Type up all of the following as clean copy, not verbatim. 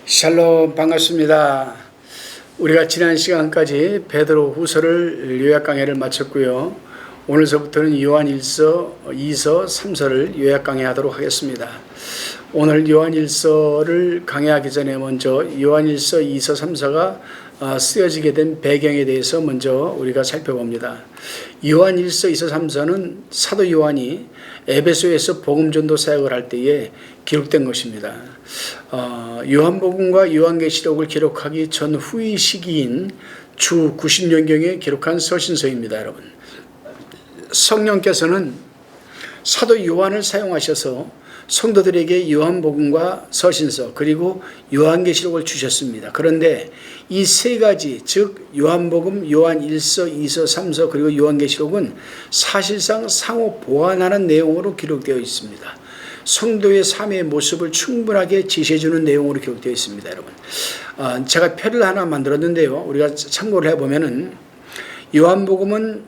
샬롬, 반갑습니다. 우리가 지난 시간까지 베드로 후서를 요약 강해를 마쳤고요. 오늘서부터는 요한일서 2서 3서를 요약 강해하도록 하겠습니다. 오늘 요한일서를 강해하기 전에 먼저 요한일서 2서 3서가 쓰여지게 된 배경에 대해서 먼저 우리가 살펴봅니다. 요한일서 2서 3서는 사도 요한이 에베소에서 복음전도 사역을 할 때에 기록된 것입니다. 요한복음과 요한계시록을 기록하기 전후의 시기인 주 90년경에 기록한 서신서입니다. 여러분, 성령께서는 사도 요한을 사용하셔서 성도들에게 요한복음과 서신서 그리고 요한계시록을 주셨습니다. 그런데 이 세 가지, 즉 요한복음, 요한일서, 2서, 3서 그리고 요한계시록은 사실상 상호 보완하는 내용으로 기록되어 있습니다. 성도의 삶의 모습을 충분하게 지시해주는 내용으로 기록되어 있습니다. 여러분, 제가 표를 하나 만들었는데요. 우리가 참고를 해보면은 요한복음은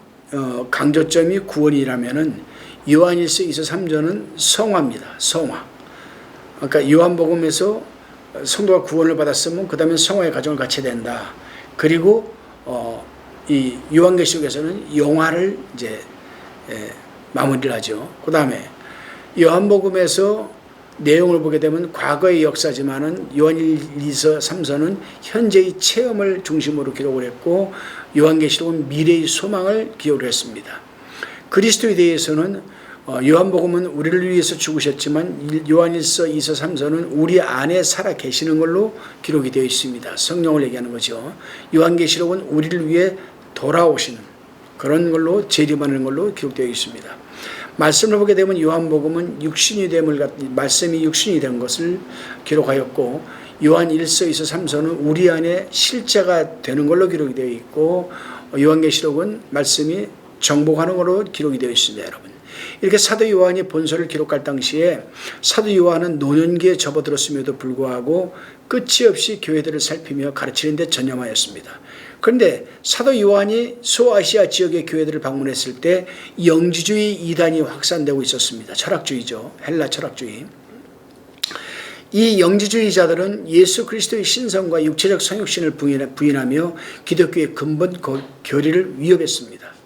강조점이 구원이라면은 요한일서 2서 3서는 성화입니다. 성화. 그러니까 요한복음에서 성도가 구원을 받았으면 그 다음에 성화의 과정을 갖춰야 된다. 그리고 이 요한계시록에서는 영화를 이제 마무리를 하죠. 그 다음에 요한복음에서 내용을 보게 되면 과거의 역사지만은 요한일서 3서는 현재의 체험을 중심으로 기록을 했고 요한계시록은 미래의 소망을 기록을 했습니다. 그리스도에 대해서는 요한복음은 우리를 위해서 죽으셨지만 요한일서 2서 3서는 우리 안에 살아 계시는 걸로 기록이 되어 있습니다. 성령을 얘기하는 거죠. 요한계시록은 우리를 위해 돌아오시는 그런 걸로 재림하는 걸로 기록되어 있습니다. 말씀을 보게 되면 요한복음은 말씀이 육신이 된 것을 기록하였고 요한일서 2서 3서는 우리 안에 실제가 되는 걸로 기록이 되어 있고 요한계시록은 말씀이 정복하는 것으로 기록이 되어 있습니다. 여러분, 이렇게 사도 요한이 본서를 기록할 당시에 사도 요한은 노년기에 접어들었음에도 불구하고 끝이 없이 교회들을 살피며 가르치는 데 전념하였습니다. 그런데 사도 요한이 소아시아 지역의 교회들을 방문했을 때 영지주의 이단이 확산되고 있었습니다. 철학주의죠. 헬라 철학주의. 이 영지주의자들은 예수 그리스도의 신성과 육체적 성육신을 부인하며 기독교의 근본 교리를 위협했습니다.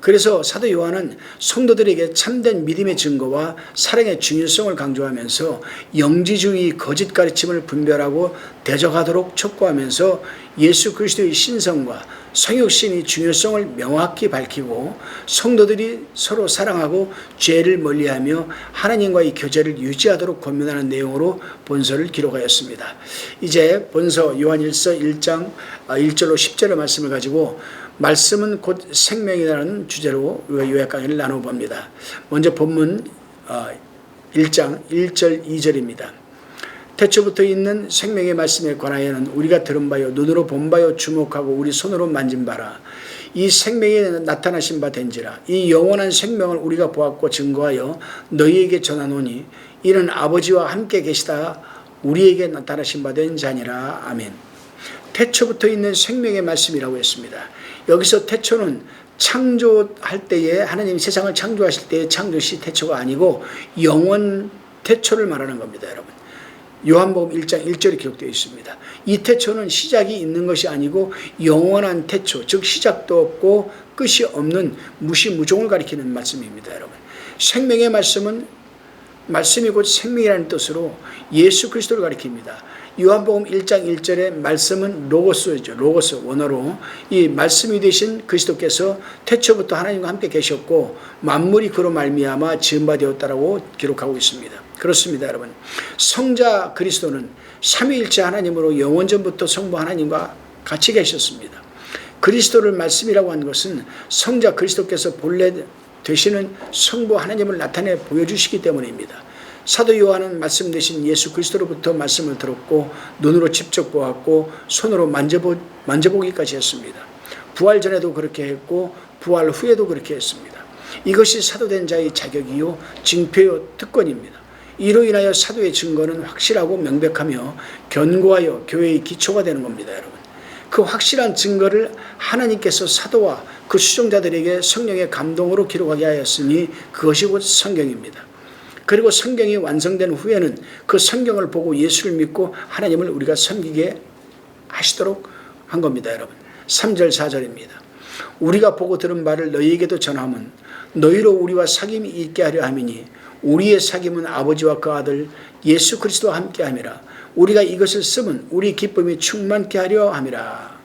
그래서 사도 요한은 성도들에게 참된 믿음의 증거와 사랑의 중요성을 강조하면서 영지주의 거짓 가르침을 분별하고 대적하도록 촉구하면서 예수 그리스도의 신성과 성육신의 중요성을 명확히 밝히고 성도들이 서로 사랑하고 죄를 멀리하며 하나님과의 교제를 유지하도록 권면하는 내용으로 본서를 기록하였습니다. 이제 본서 요한일서 1장 1절로 10절의 말씀을 가지고 말씀은 곧 생명이라는 주제로 요약 강의를 나눠봅니다. 먼저 본문 1장 1절 2절입니다. 태초부터 있는 생명의 말씀에 관하여는 우리가 들은 바요 눈으로 본 바요 주목하고 우리 손으로 만진 바라. 이 생명이 나타나신 바 된지라. 이 영원한 생명을 우리가 보았고 증거하여 너희에게 전하노니 이는 아버지와 함께 계시다 우리에게 나타나신 바 된 자니라. 아멘. 태초부터 있는 생명의 말씀이라고 했습니다. 여기서 태초는 창조할 때에 하나님이 세상을 창조하실 때의 창조시 태초가 아니고 영원 태초를 말하는 겁니다. 여러분, 요한복음 1장 1절에 기록되어 있습니다. 이 태초는 시작이 있는 것이 아니고 영원한 태초, 즉 시작도 없고 끝이 없는 무시무종을 가리키는 말씀입니다. 여러분, 생명의 말씀은 말씀이 곧 생명이라는 뜻으로 예수 그리스도를 가리킵니다. 요한복음 1장 1절의 말씀은 로고스죠. 로고스, 원어로 이 말씀이 되신 그리스도께서 태초부터 하나님과 함께 계셨고 만물이 그로 말미암아 지은 바 되었다라고 기록하고 있습니다. 그렇습니다. 여러분, 성자 그리스도는 삼위일체 하나님으로 영원전부터 성부 하나님과 같이 계셨습니다. 그리스도를 말씀이라고 한 것은 성자 그리스도께서 본래 되시는 성부 하나님을 나타내 보여주시기 때문입니다. 사도 요한은 말씀 되신 예수 그리스도로부터 말씀을 들었고 눈으로 직접 보았고 손으로 만져보기까지 했습니다. 부활 전에도 그렇게 했고 부활 후에도 그렇게 했습니다. 이것이 사도된 자의 자격이요 징표요 특권입니다. 이로 인하여 사도의 증거는 확실하고 명백하며 견고하여 교회의 기초가 되는 겁니다. 여러분, 그 확실한 증거를 하나님께서 사도와 그 수종자들에게 성령의 감동으로 기록하게 하였으니 그것이 곧 성경입니다. 그리고 성경이 완성된 후에는 그 성경을 보고 예수를 믿고 하나님을 우리가 섬기게 하시도록 한 겁니다, 여러분. 3절 4절입니다. 우리가 보고 들은 바를 너희에게도 전함은 너희로 우리와 사귐이 있게 하려 함이니 우리의 사귐은 아버지와 그 아들 예수 그리스도와 함께 함이라. 우리가 이것을 쓰면 우리 기쁨이 충만케 하려 함이라.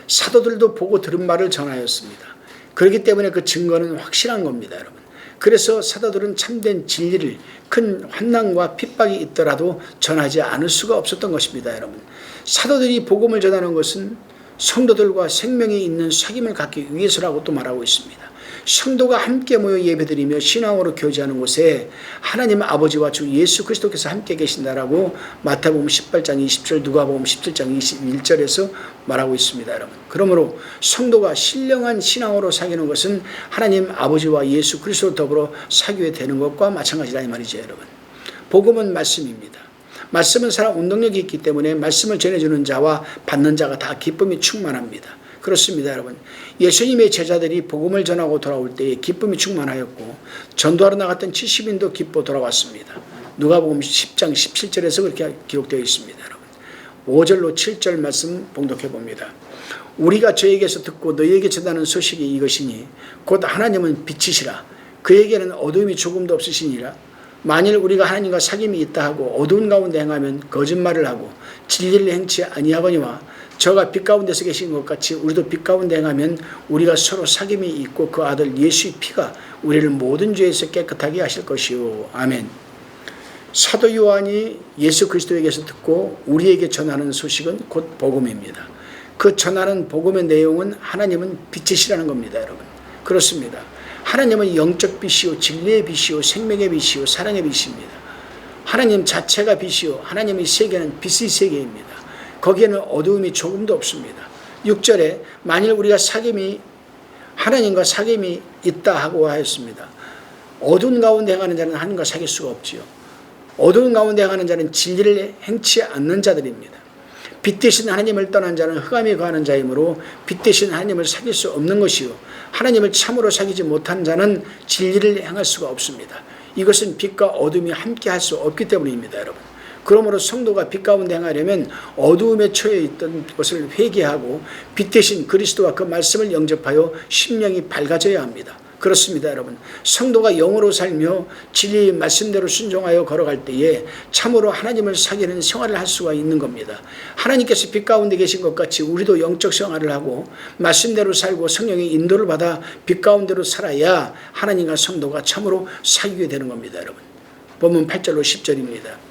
사도들도 보고 들은 말을 전하였습니다. 그렇기 때문에 그 증거는 확실한 겁니다, 여러분. 그래서 사도들은 참된 진리를 큰 환난과 핍박이 있더라도 전하지 않을 수가 없었던 것입니다, 여러분. 사도들이 복음을 전하는 것은 성도들과 생명이 있는 사귐을 갖기 위해서라고 또 말하고 있습니다. 성도가 함께 모여 예배드리며 신앙으로 교제하는 곳에 하나님 아버지와 주 예수 그리스도께서 함께 계신다라고 마태복음 18장 20절, 누가복음 17장 21절에서 말하고 있습니다, 여러분. 그러므로 성도가 신령한 신앙으로 사귀는 것은 하나님 아버지와 예수 그리스도 더불어 사귀게 되는 것과 마찬가지라 이 말이죠, 여러분. 복음은 말씀입니다. 말씀은 사람 운동력이 있기 때문에 말씀을 전해주는 자와 받는 자가 다 기쁨이 충만합니다. 그렇습니다, 여러분. 예수님의 제자들이 복음을 전하고 돌아올 때에 기쁨이 충만하였고 전도하러 나갔던 70인도 기뻐 돌아왔습니다. 누가복음 10장 17절에서 그렇게 기록되어 있습니다, 여러분. 5절로 7절 말씀 봉독해 봅니다. 우리가 저에게서 듣고 너희에게 전하는 소식이 이것이니 곧 하나님은 빛이시라. 그에게는 어두움이 조금도 없으시니라. 만일 우리가 하나님과 사귐이 있다 하고 어두운 가운데 행하면 거짓말을 하고 진리를 행치 아니하거니와 저가 빛 가운데서 계신 것 같이 우리도 빛 가운데 행하면 우리가 서로 사귐이 있고 그 아들 예수의 피가 우리를 모든 죄에서 깨끗하게 하실 것이요. 아멘. 사도 요한이 예수 그리스도에게서 듣고 우리에게 전하는 소식은 곧 복음입니다. 그 전하는 복음의 내용은 하나님은 빛이시라는 겁니다, 여러분. 그렇습니다. 하나님은 영적 빛이요 진리의 빛이요 생명의 빛이요 사랑의 빛입니다. 하나님 자체가 빛이요 하나님의 세계는 빛의 세계입니다. 거기에는 어두움이 조금도 없습니다. 6절에 만일 우리가 하나님과 사귐이 있다 하고 하였습니다. 어두운 가운데 행하는 자는 하나님과 사귈 수가 없지요. 어두운 가운데 행하는 자는 진리를 행치 않는 자들입니다. 빛 대신 하나님을 떠난 자는 흑암에 거하는 자이므로 빛 대신 하나님을 사귈 수 없는 것이요 하나님을 참으로 사귀지 못한 자는 진리를 행할 수가 없습니다. 이것은 빛과 어둠이 함께 할 수 없기 때문입니다, 여러분. 그러므로 성도가 빛 가운데 행하려면 어두움에 처해 있던 것을 회개하고 빛 대신 그리스도와 그 말씀을 영접하여 심령이 밝아져야 합니다. 그렇습니다, 여러분. 성도가 영으로 살며 진리의 말씀대로 순종하여 걸어갈 때에 참으로 하나님을 사귀는 생활을 할 수가 있는 겁니다. 하나님께서 빛 가운데 계신 것 같이 우리도 영적 생활을 하고 말씀대로 살고 성령의 인도를 받아 빛 가운데로 살아야 하나님과 성도가 참으로 사귀게 되는 겁니다, 여러분. 본문 8절로 10절입니다.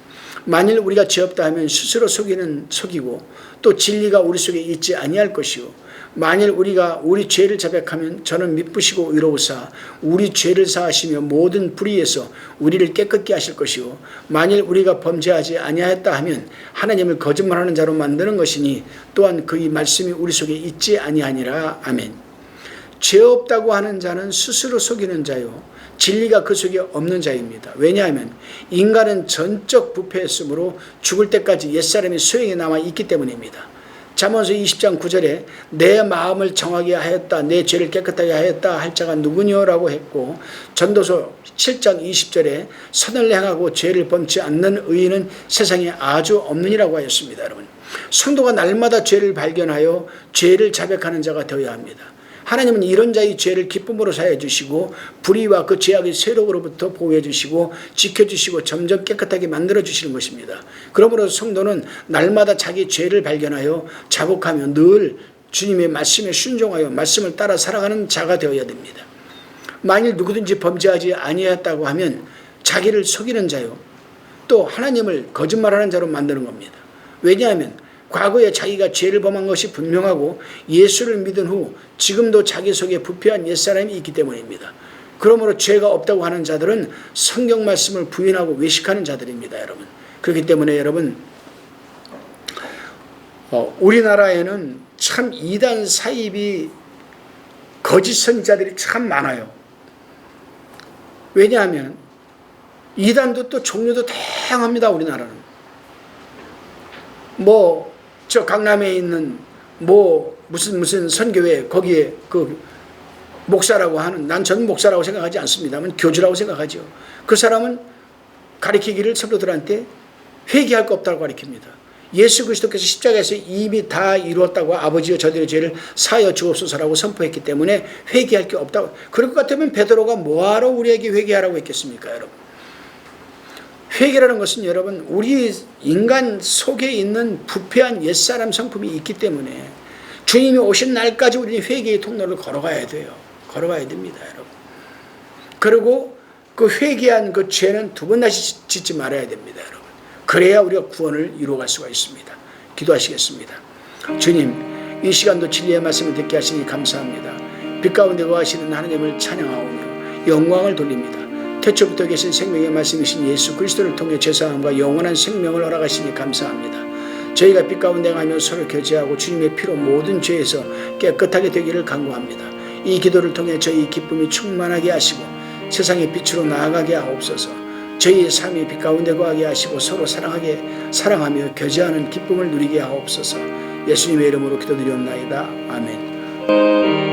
만일 우리가 죄 없다 하면 스스로 속이고 또 진리가 우리 속에 있지 아니할 것이요 만일 우리가 우리 죄를 자백하면 저는 미쁘시고 의로우사 우리 죄를 사하시며 모든 불의에서 우리를 깨끗게 하실 것이요 만일 우리가 범죄하지 아니하였다 하면 하나님을 거짓말하는 자로 만드는 것이니 또한 그의 말씀이 우리 속에 있지 아니하니라. 아멘. 죄 없다고 하는 자는 스스로 속이는 자요 진리가 그 속에 없는 자입니다. 왜냐하면 인간은 전적 부패했으므로 죽을 때까지 옛사람이 소용이 남아 있기 때문입니다. 잠언서 20장 9절에 내 마음을 정하게 하였다 내 죄를 깨끗하게 하였다 할 자가 누구냐라고 했고 전도서 7장 20절에 선을 행하고 죄를 범치 않는 의인은 세상에 아주 없느니라고 하였습니다. 여러분, 성도가 날마다 죄를 발견하여 죄를 자백하는 자가 되어야 합니다. 하나님은 이런 자의 죄를 기쁨으로 사해 주시고 불의와 그 죄악의 세력으로부터 보호해 주시고 지켜주시고 점점 깨끗하게 만들어 주시는 것입니다. 그러므로 성도는 날마다 자기 죄를 발견하여 자복하며 늘 주님의 말씀에 순종하여 말씀을 따라 살아가는 자가 되어야 됩니다. 만일 누구든지 범죄하지 아니하였다고 하면 자기를 속이는 자요 또 하나님을 거짓말하는 자로 만드는 겁니다. 왜냐하면 과거에 자기가 죄를 범한 것이 분명하고 예수를 믿은 후 지금도 자기 속에 부패한 옛사람이 있기 때문입니다. 그러므로 죄가 없다고 하는 자들은 성경 말씀을 부인하고 외식하는 자들입니다, 여러분. 그렇기 때문에 여러분, 우리나라에는 참 이단 사입이 거짓 선지자들이 참 많아요. 왜냐하면 이단도 또 종류도 다양합니다, 우리나라는. 저 강남에 있는 무슨 선교회 거기에 그 목사라고 하는, 난 전 목사라고 생각하지 않습니다만 교주라고 생각하죠. 그 사람은 가르치기를 성도들한테 회개할 거 없다고 가르칩니다. 예수 그리스도께서 십자가에서 이미 다 이루었다고 아버지여 저들의 죄를 사하여 주옵소서라고 선포했기 때문에 회개할 게 없다고. 그럴 것 같으면 베드로가 뭐하러 우리에게 회개하라고 했겠습니까, 여러분? 회개라는 것은 여러분 우리 인간 속에 있는 부패한 옛사람 성품이 있기 때문에 주님이 오신 날까지 우리는 회개의 통로를 걸어가야 돼요. 걸어가야 됩니다, 여러분. 그리고 그 회개한 그 죄는 두 번 다시 짓지 말아야 됩니다, 여러분. 그래야 우리가 구원을 이루어갈 수가 있습니다. 기도하시겠습니다. 주님, 이 시간도 진리의 말씀을 듣게 하시니 감사합니다. 빛 가운데 거하시는 하나님을 찬양하오며 영광을 돌립니다. 태초부터 계신 생명의 말씀이신 예수 그리스도를 통해 죄사함과 영원한 생명을 허락하시니 감사합니다. 저희가 빛 가운데 가며 서로 교제하고 주님의 피로 모든 죄에서 깨끗하게 되기를 간구합니다. 이 기도를 통해 저희 기쁨이 충만하게 하시고 세상의 빛으로 나아가게 하옵소서. 저희의 삶이 빛 가운데 거하게 하시고 서로 사랑하며 교제하는 기쁨을 누리게 하옵소서. 예수님의 이름으로 기도드리옵나이다. 아멘.